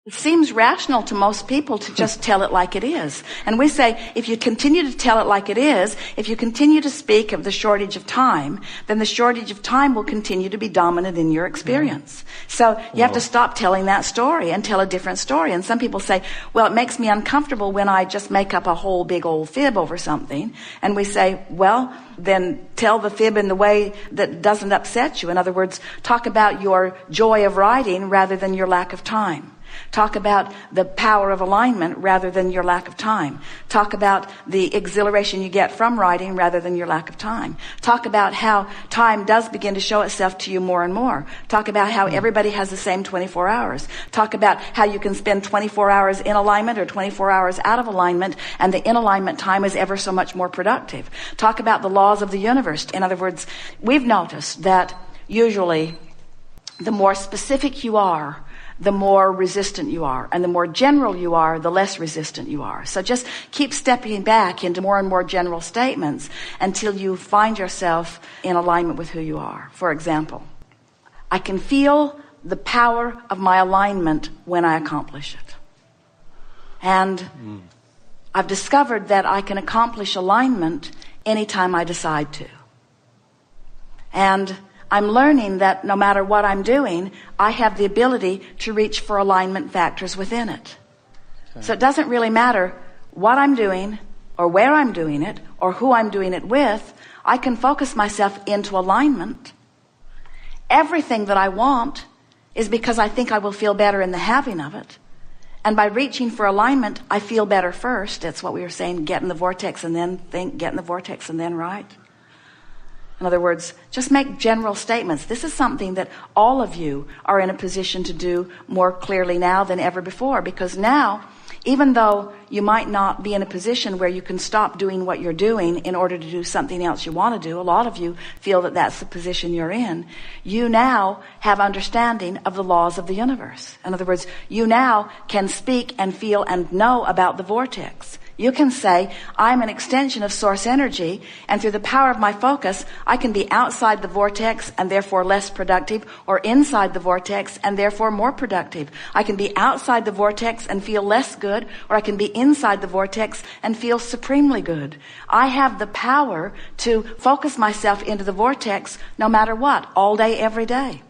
It seems rational to most people to just tell it like it is. And we say, if you continue to tell it like it is, if you continue to speak of the shortage of time, then the shortage of time will continue to be dominant in your experience. So you have to stop telling that story and tell a different story. And some people say, well, it makes me uncomfortable when I just make up a whole big old fib over something. And we say, well, then tell the fib in the way that doesn't upset you. In other words, talk about your joy of writing rather than your lack of time. Talk about the power of alignment rather than your lack of time. Talk about the exhilaration you get from writing rather than your lack of time. Talk about how time does begin to show itself to you more and more. Talk about how everybody has the same 24 hours. Talk about how you can spend 24 hours in alignment or 24 hours out of alignment, and the in alignment time is ever so much more productive. Talk about the laws of the universe. In other words, we've noticed that usually the more specific you are, the more resistant you are. And the more general you are, the less resistant you are. So just keep stepping back into more and more general statements until you find yourself in alignment with who you are. For example, I can feel the power of my alignment when I accomplish it. And I've discovered that I can accomplish alignment anytime I decide to. And I'm learning that no matter what I'm doing, I have the ability to reach for alignment factors within it. Okay. So it doesn't really matter what I'm doing or where I'm doing it or who I'm doing it with. I can focus myself into alignment. Everything that I want is because I think I will feel better in the having of it. And by reaching for alignment, I feel better first. That's what we were saying, get in the vortex and then think, get in the vortex and then write. In other words, just make general statements. This is something that all of you are in a position to do more clearly now than ever before, because now, even though you might not be in a position where you can stop doing what you're doing in order to do something else you want to do, a lot of you feel that that's the position you're in. You now have understanding of the laws of the universe. In other words, you now can speak and feel and know about the vortex. You can say, I'm an extension of source energy, and through the power of my focus, I can be outside the vortex and therefore less productive, or inside the vortex and therefore more productive. I can be outside the vortex and feel less good, or I can be inside the vortex and feel supremely good. I have the power to focus myself into the vortex no matter what, all day, every day.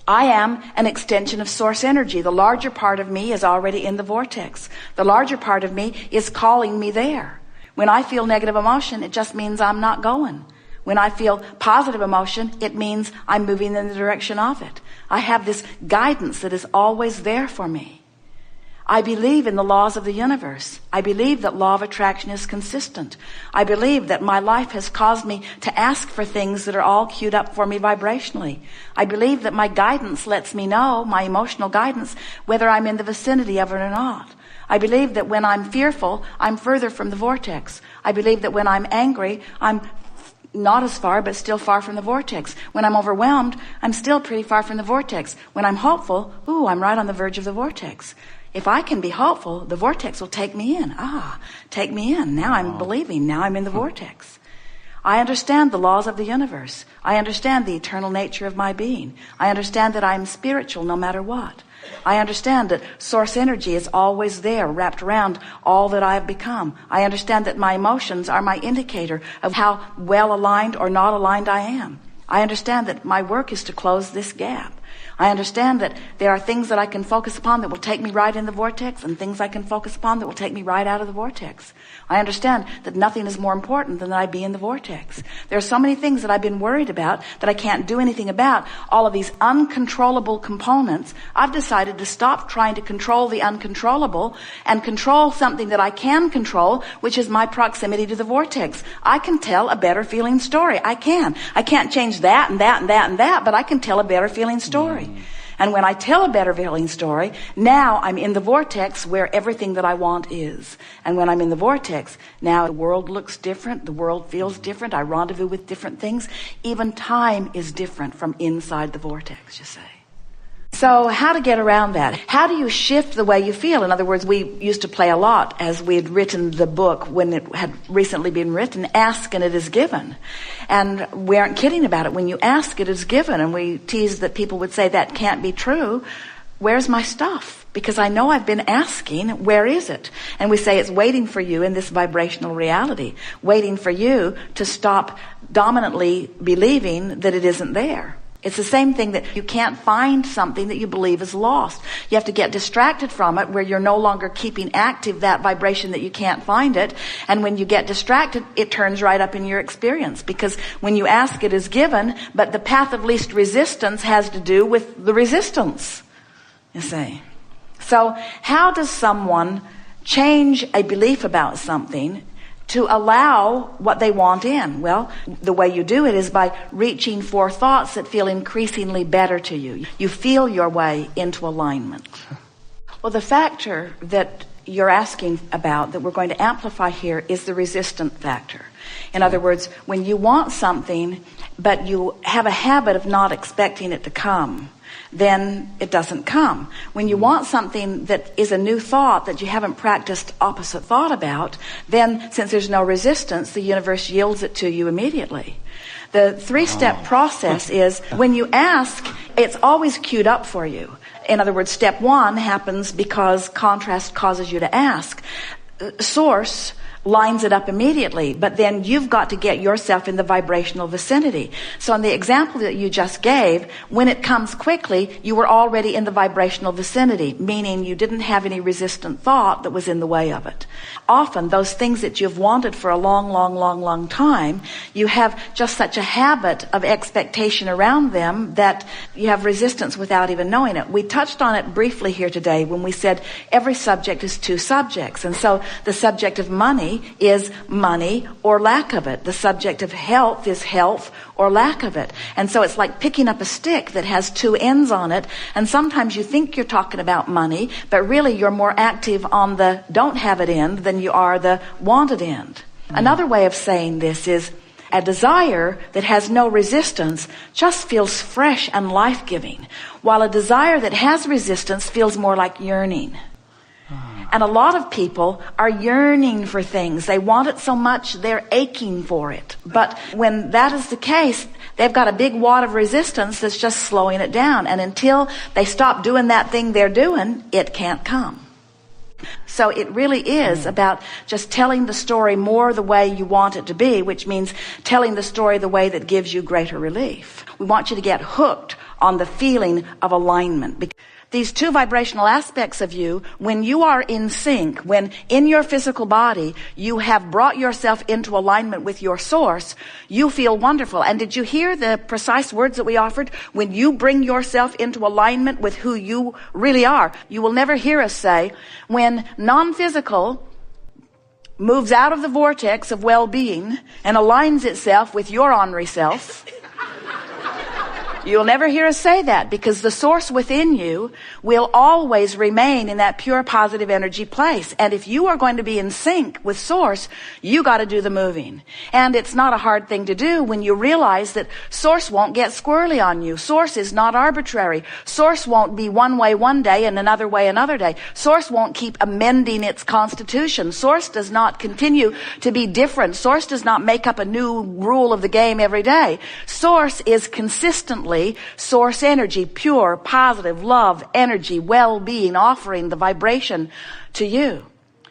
I am an extension of source energy. The larger part of me is already in the vortex. The larger part of me is calling me there. When I feel negative emotion, it just means I'm not going. When I feel positive emotion, it means I'm moving in the direction of it. I have this guidance that is always there for me. I believe in the laws of the universe. I believe that law of attraction is consistent. I believe that my life has caused me to ask for things that are all queued up for me vibrationally. I believe that my guidance lets me know, my emotional guidance, whether I'm in the vicinity of it or not. I believe that when I'm fearful, I'm further from the vortex. I believe that when I'm angry, I'm not as far, but still far from the vortex. When I'm overwhelmed, I'm still pretty far from the vortex. When I'm hopeful, I'm right on the verge of the vortex. If I can be hopeful, the vortex will take me in. Take me in. Now I'm believing. Now I'm in the vortex. I understand the laws of the universe. I understand the eternal nature of my being. I understand that I'm spiritual no matter what. I understand that source energy is always there, wrapped around all that I have become. I understand that my emotions are my indicator of how well aligned or not aligned I am. I understand that my work is to close this gap. I understand that there are things that I can focus upon that will take me right in the vortex, and things I can focus upon that will take me right out of the vortex. I understand that nothing is more important than that I be in the vortex. There are so many things that I've been worried about that I can't do anything about. All of these uncontrollable components, I've decided to stop trying to control the uncontrollable and control something that I can control, which is my proximity to the vortex. I can tell a better feeling story. I can't change that and that and that and that, but I can tell a better feeling story. And when I tell a better feeling story, now I'm in the vortex where everything that I want is. And when I'm in the vortex, now the world looks different, the world feels different, I rendezvous with different things. Even time is different from inside the vortex, you say. So how to get around that? How do you shift the way you feel? In other words, we used to play a lot as we had written the book when it had recently been written, ask and it is given. And we aren't kidding about it. When you ask, it is given. And we teased that people would say that can't be true. where's my stuff? Because I know I've been asking, where is it? And we say it's waiting for you in this vibrational reality, waiting for you to stop dominantly believing that it isn't there. It's the same thing that you can't find something that you believe is lost. You have to get distracted from it, where you're no longer keeping active that vibration that you can't find it. And when you get distracted, it turns right up in your experience. Because when you ask, it is given, but the path of least resistance has to do with the resistance, you see. So how does someone change a belief about something to allow what they want in? Well, the way you do it is by reaching for thoughts that feel increasingly better to you. You feel your way into alignment. Well, the factor that you're asking about that we're going to amplify here is the resistant factor. In other words, when you want something, but you have a habit of not expecting it to come, then it doesn't come. When you want something that is a new thought that you haven't practiced opposite thought about, then since there's no resistance, the universe yields it to you immediately. The three-step process is when you ask, it's always queued up for you. In other words, step one happens because contrast causes you to ask. Source lines it up immediately, but then you've got to get yourself in the vibrational vicinity. So in the example that you just gave, when it comes quickly, you were already in the vibrational vicinity, meaning you didn't have any resistant thought that was in the way of it. Often those things that you've wanted for a long time, you have just such a habit of expectation around them that you have resistance without even knowing it. We touched on it briefly here today when we said every subject is two subjects. And so the subject of money is money or lack of it. The subject of health is health or lack of it. And so it's like picking up a stick that has two ends on it. And sometimes you think you're talking about money, but really you're more active on the don't have it end than you are the wanted end. Another way of saying this is a desire that has no resistance just feels fresh and life-giving, while a desire that has resistance feels more like yearning. And a lot of people are yearning for things. They want it so much, they're aching for it. But when that is the case, they've got a big wad of resistance that's just slowing it down. And until they stop doing that thing they're doing, it can't come. So it really is about just telling the story more the way you want it to be, which means telling the story the way that gives you greater relief. We want you to get hooked on the feeling of alignment. These two vibrational aspects of you, when you are in sync, when in your physical body you have brought yourself into alignment with your source, you feel wonderful. And did you hear the precise words that we offered? When you bring yourself into alignment with who you really are, you will never hear us say, when non-physical moves out of the vortex of well-being and aligns itself with your ornery self, you'll never hear us say that, because the source within you will always remain in that pure positive energy place. And if you are going to be in sync with source, you got to do the moving. And it's not a hard thing to do when you realize that source won't get squirrely on you. Source is not arbitrary. Source won't be one way one day and another way another day. Source won't keep amending its constitution. Source does not continue to be different. Source does not make up a new rule of the game every day. Source is consistently source energy, pure, positive, love, energy, well-being, offering the vibration to you.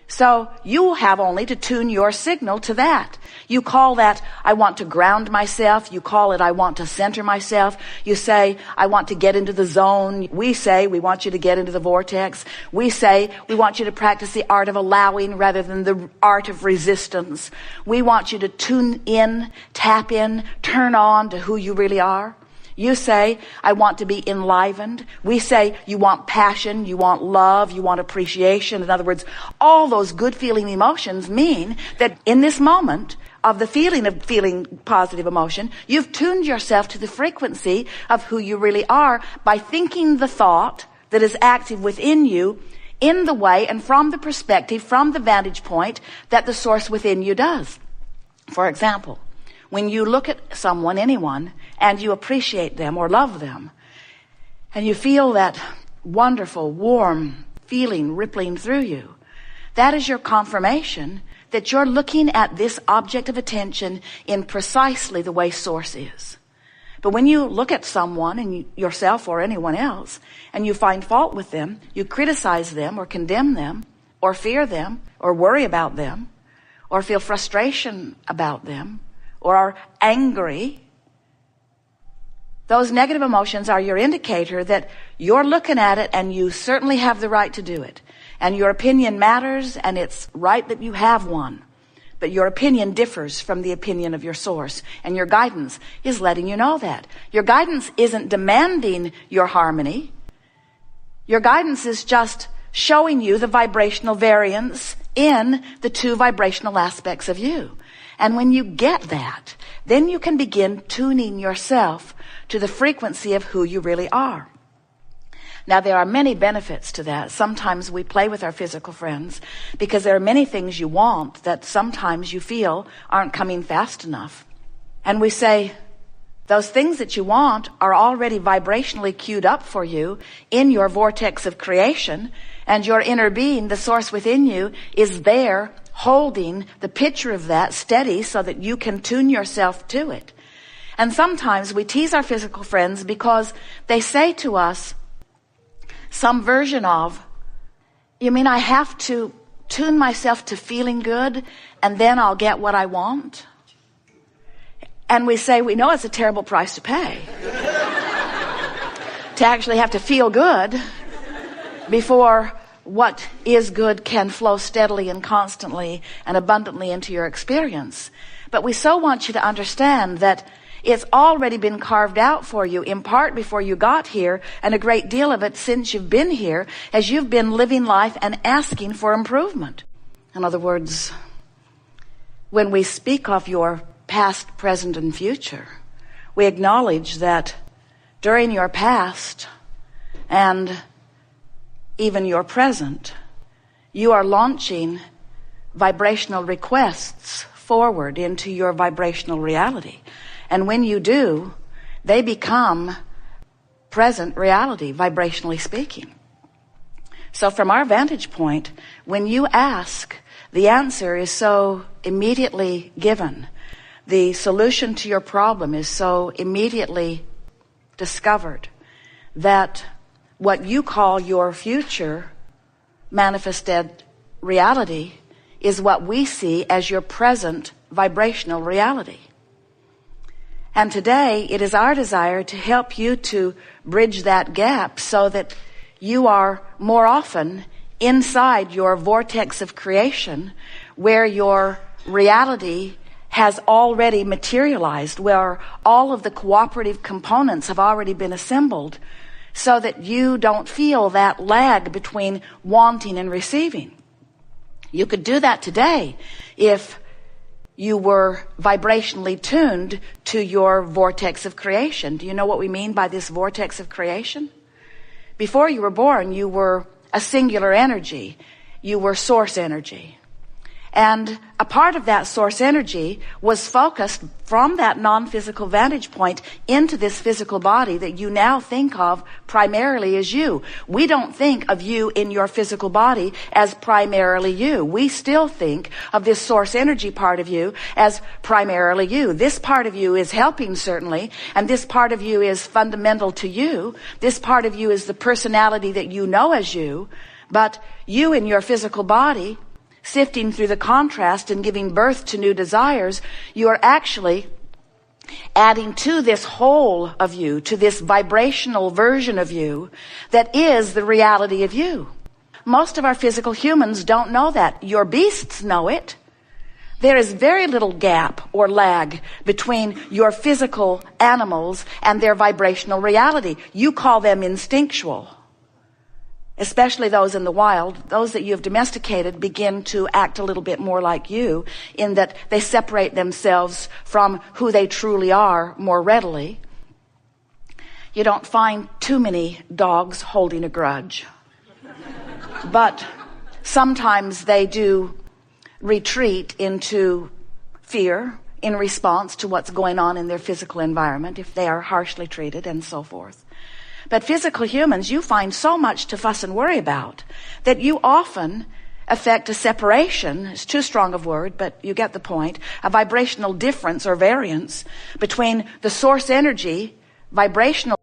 So you have only to tune your signal to that. You call that, I want to ground myself. You call it, I want to center myself. You say, I want to get into the zone. We say, we want you to get into the vortex. We say, we want you to practice the art of allowing rather than the art of resistance. We want you to tune in, tap in, turn on to who you really are. You say, I want to be enlivened. We say, you want passion, you want love, you want appreciation. In other words, all those good feeling emotions mean that in this moment of the feeling of feeling positive emotion, you've tuned yourself to the frequency of who you really are by thinking the thought that is active within you in the way and from the perspective, from the vantage point that the source within you does. For example, when you look at someone, anyone, and you appreciate them or love them, and you feel that wonderful, warm feeling rippling through you, that is your confirmation that you're looking at this object of attention in precisely the way source is. But when you look at someone, and yourself or anyone else, and you find fault with them, you criticize them or condemn them or fear them or worry about them or feel frustration about them or are angry, those negative emotions are your indicator that you're looking at it, and you certainly have the right to do it. And your opinion matters, and it's right that you have one. But your opinion differs from the opinion of your source, and your guidance is letting you know that. Your guidance isn't demanding your harmony. Your guidance is just showing you the vibrational variance in the two vibrational aspects of you. And when you get that, then you can begin tuning yourself to the frequency of who you really are. Now, there are many benefits to that. Sometimes we play with our physical friends because there are many things you want that sometimes you feel aren't coming fast enough. And we say, those things that you want are already vibrationally queued up for you in your vortex of creation, and your inner being, the source within you, is there holding the picture of that steady so that you can tune yourself to it. And sometimes we tease our physical friends because they say to us some version of, you mean I have to tune myself to feeling good and then I'll get what I want? And we say, we know it's a terrible price to pay to actually have to feel good before what is good can flow steadily and constantly and abundantly into your experience. But we so want you to understand that it's already been carved out for you, in part before you got here, and a great deal of it since you've been here, as you've been living life and asking for improvement. In other words, when we speak of your past, present, and future, we acknowledge that during your past and even your present, you are launching vibrational requests forward into your vibrational reality. And when you do, they become present reality, vibrationally speaking. So from our vantage point, when you ask, the answer is so immediately given. The solution to your problem is so immediately discovered that what you call your future manifested reality is what we see as your present vibrational reality. And today, it is our desire to help you to bridge that gap so that you are more often inside your vortex of creation, where your reality has already materialized, where all of the cooperative components have already been assembled, so that you don't feel that lag between wanting and receiving. You could do that today if you were vibrationally tuned to your vortex of creation. Do you know what we mean by this vortex of creation? Before you were born, you were a singular energy. You were source energy. And a part of that source energy was focused from that non-physical vantage point into this physical body that you now think of primarily as you. We don't think of you in your physical body as primarily you. We still think of this source energy part of you as primarily you. This part of you is helping, certainly, and this part of you is fundamental to you. This part of you is the personality that you know as you. But you in your physical body, sifting through the contrast and giving birth to new desires, you are actually adding to this whole of you, to this vibrational version of you that is the reality of you. Most of our physical humans don't know that. Your beasts know it. There is very little gap or lag between your physical animals and their vibrational reality. You call them instinctual. Especially those in the wild. Those that you have domesticated begin to act a little bit more like you, in that they separate themselves from who they truly are more readily. You don't find too many dogs holding a grudge. But sometimes they do retreat into fear in response to what's going on in their physical environment, if they are harshly treated and so forth. But physical humans, you find so much to fuss and worry about that you often affect a separation, it's too strong of word, but you get the point, a vibrational difference or variance between the source energy, vibrational